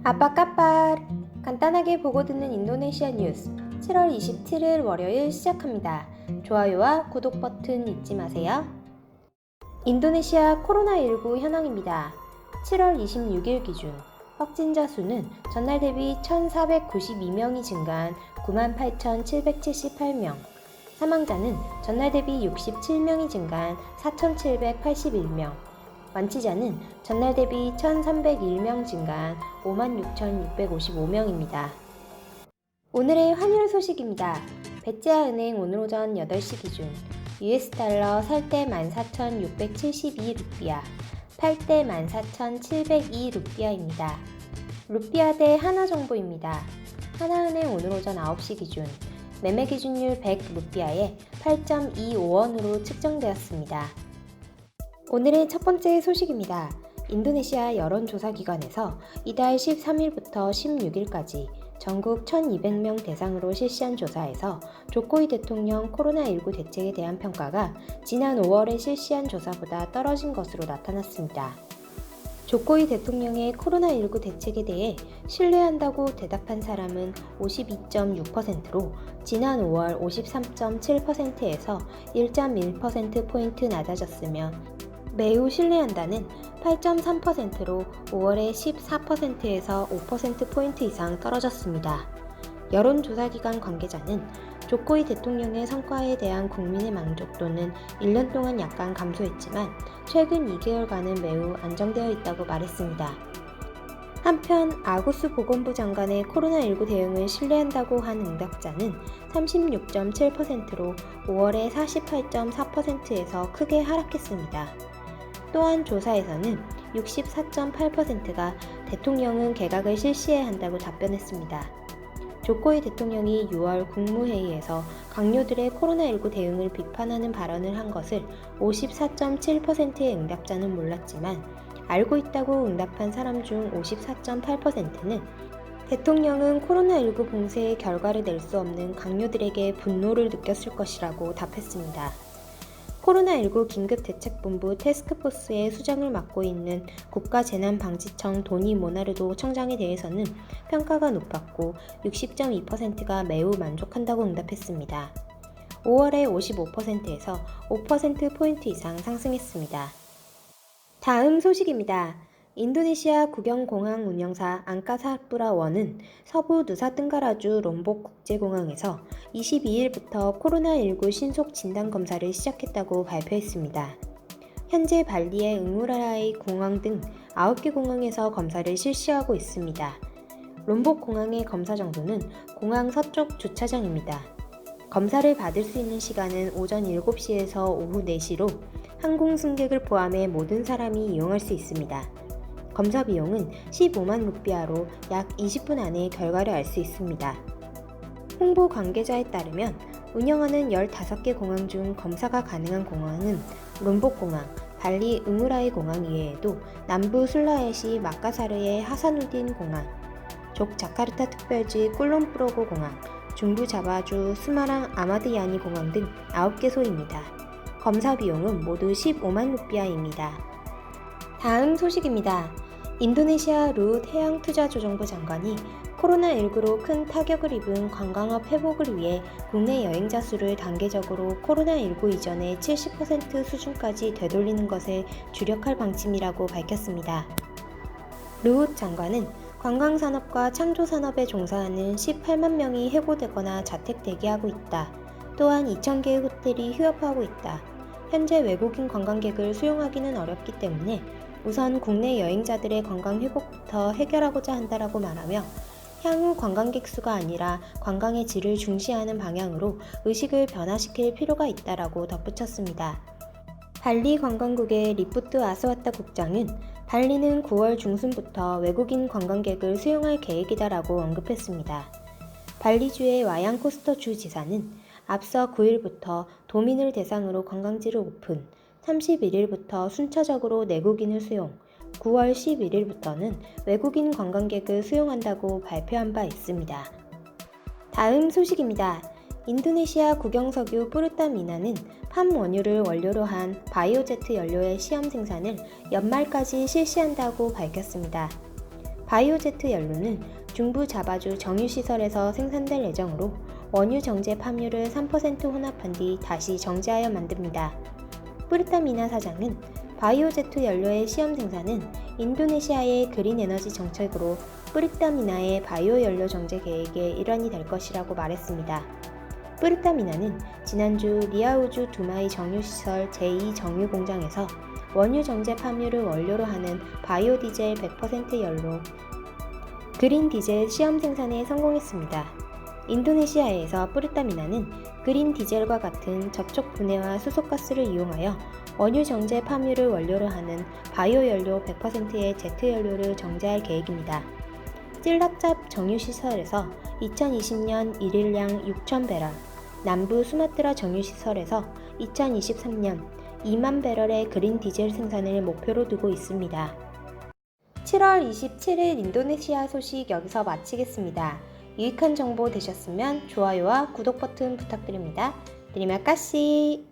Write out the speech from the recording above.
아빠 까빨! 간단하게 보고 듣는 인도네시아 뉴스 7월 27일 월요일 시작합니다. 좋아요와 구독 버튼 잊지 마세요. 인도네시아 코로나19 현황입니다. 7월 26일 기준 확진자 수는 전날 대비 1,492명이 증가한 98,778명, 사망자는 전날 대비 67명이 증가한 4,781명, 완치자는 전날 대비 1,301명 증가한 56,655명입니다. 오늘의 환율 소식입니다. 베제아은행 오늘 오전 8시 기준 US 달러 살 때 14,672루피아, 팔 때 14,702루피아입니다. 루피아 대 하나 정보입니다. 하나은행 오늘 오전 9시 기준 매매 기준율 100루피아에 8.25원으로 측정되었습니다. 오늘의 첫 번째 소식입니다. 인도네시아 여론조사기관에서 이달 13일부터 16일까지 전국 1,200명 대상으로 실시한 조사에서 조코이 대통령 코로나19 대책에 대한 평가가 지난 5월에 실시한 조사보다 떨어진 것으로 나타났습니다. 조코이 대통령의 코로나19 대책에 대해 신뢰한다고 대답한 사람은 52.6%로 지난 5월 53.7%에서 1.1%포인트 낮아졌으며 매우 신뢰한다는 8.3%로 5월에 14%에서 5%포인트 이상 떨어졌습니다. 여론조사기관 관계자는 조코이 대통령의 성과에 대한 국민의 만족도는 1년 동안 약간 감소했지만 최근 2개월간은 매우 안정되어 있다고 말했습니다. 한편 아구스 보건부 장관의 코로나19 대응을 신뢰한다고 한 응답자는 36.7%로 5월에 48.4%에서 크게 하락했습니다. 또한 조사에서는 64.8%가 대통령은 개각을 실시해야 한다고 답변했습니다. 조코이 대통령이 6월 국무회의에서 강요들의 코로나19 대응을 비판하는 발언을 한 것을 54.7%의 응답자는 몰랐지만 알고 있다고 응답한 사람 중 54.8%는 대통령은 코로나19 봉쇄의 결과를 낼 수 없는 강요들에게 분노를 느꼈을 것이라고 답했습니다. 코로나19 긴급대책본부 태스크포스의 수장을 맡고 있는 국가재난방지청 도니 모나르도 청장에 대해서는 평가가 높았고 60.2%가 매우 만족한다고 응답했습니다. 5월에 55%에서 5%포인트 이상 상승했습니다. 다음 소식입니다. 인도네시아 국영공항 운영사 앙카사푸라 원은 서부 누사뜬가라주 롬복 국제공항에서 22일부터 코로나19 신속 진단검사를 시작했다고 발표했습니다. 현재 발리의 응우라라이 공항 등 9개 공항에서 검사를 실시하고 있습니다. 롬복 공항의 검사 정도는 공항 서쪽 주차장입니다. 검사를 받을 수 있는 시간은 오전 7시에서 오후 4시로 항공 승객을 포함해 모든 사람이 이용할 수 있습니다. 검사 비용은 15만 루피아로 약 20분 안에 결과를 알 수 있습니다. 홍보 관계자에 따르면 운영하는 15개 공항 중 검사가 가능한 공항은 롬복 공항, 발리 응우라이 공항 이외에도 남부 술라웨시 마카사르의 하사누딘 공항, 족자카르타 특별지 꿀론프로고 공항, 중부 자바주 스마랑 아마드야니 공항 등 9개소입니다. 검사 비용은 모두 15만 루피아입니다. 다음 소식입니다. 인도네시아 루훗 해양투자조정부 장관이 코로나19로 큰 타격을 입은 관광업 회복을 위해 국내 여행자 수를 단계적으로 코로나19 이전의 70% 수준까지 되돌리는 것에 주력할 방침이라고 밝혔습니다. 루훗 장관은 관광산업과 창조산업에 종사하는 18만 명이 해고되거나 자택 대기하고 있다. 또한 2,000개의 호텔이 휴업하고 있다. 현재 외국인 관광객을 수용하기는 어렵기 때문에 우선 국내 여행자들의 관광 회복부터 해결하고자 한다라고 말하며 향후 관광객 수가 아니라 관광의 질을 중시하는 방향으로 의식을 변화시킬 필요가 있다라고 덧붙였습니다. 발리 관광국의 리푸트 아스와타 국장은 발리는 9월 중순부터 외국인 관광객을 수용할 계획이다라고 언급했습니다. 발리주의 와양코스터 주 지사는 앞서 9일부터 도민을 대상으로 관광지를 오픈, 31일부터 순차적으로 내국인을 수용, 9월 11일부터는 외국인 관광객을 수용한다고 발표한 바 있습니다. 다음 소식입니다. 인도네시아 국영석유 푸르타미나는 팜 원유를 원료로 한 바이오제트 연료의 시험 생산을 연말까지 실시한다고 밝혔습니다. 바이오제트 연료는 중부 자바주 정유시설에서 생산될 예정으로 원유 정제 팜유를 3% 혼합한 뒤 다시 정제하여 만듭니다. 뿌르타미나 사장은 바이오제트 연료의 시험 생산은 인도네시아의 그린 에너지 정책으로 뿌르타미나의 바이오 연료 정제 계획의 일환이 될 것이라고 말했습니다. 뿌르타미나는 지난주 리아우주 두마이 정유시설 제2 정유 공장에서 원유 정제 팜유를 원료로 하는 바이오 디젤 100% 연료 그린 디젤 시험 생산에 성공했습니다. 인도네시아에서 뿌르타미나는 그린 디젤과 같은 접촉 분해와 수소가스를 이용하여 원유 정제 팜유를 원료로 하는 바이오 연료 100%의 제트 연료를 정제할 계획입니다. 찔라짭 정유시설에서 2020년 1일량 6,000배럴, 남부 수마트라 정유시설에서 2023년 2만 배럴의 그린 디젤 생산을 목표로 두고 있습니다. 7월 27일 인도네시아 소식 여기서 마치겠습니다. 유익한 정보 되셨으면 좋아요와 구독 버튼 부탁드립니다. Terima kasih.